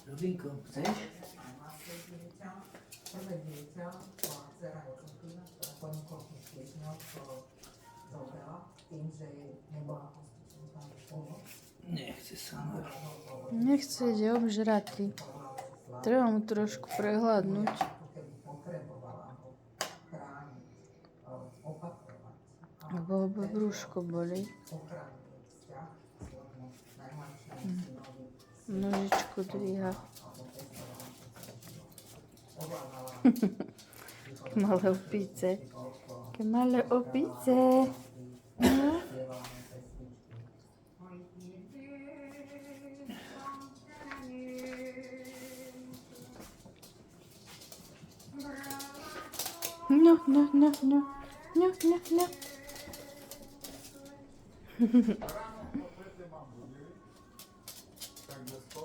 Rubinko, chceš? Prvé dieťa, moja dcera Jozephina, ktorá po niekoľkých týždňoch to zobrala, tým, že jej nebola poskytnutá pomoc. Nechce sa ma. Nechce, je obžratý. Treba mu trošku prehľadnúť. Keby potrebovala ho chrániť, opatrovať. Lebo ho brúško boli. Ochranný vzťah svojmu najmladšiemu synovi. Nožičku dvíha. Malé opice. Také malé opice. No. No, no, no, no. No, no, no. Tak blisko?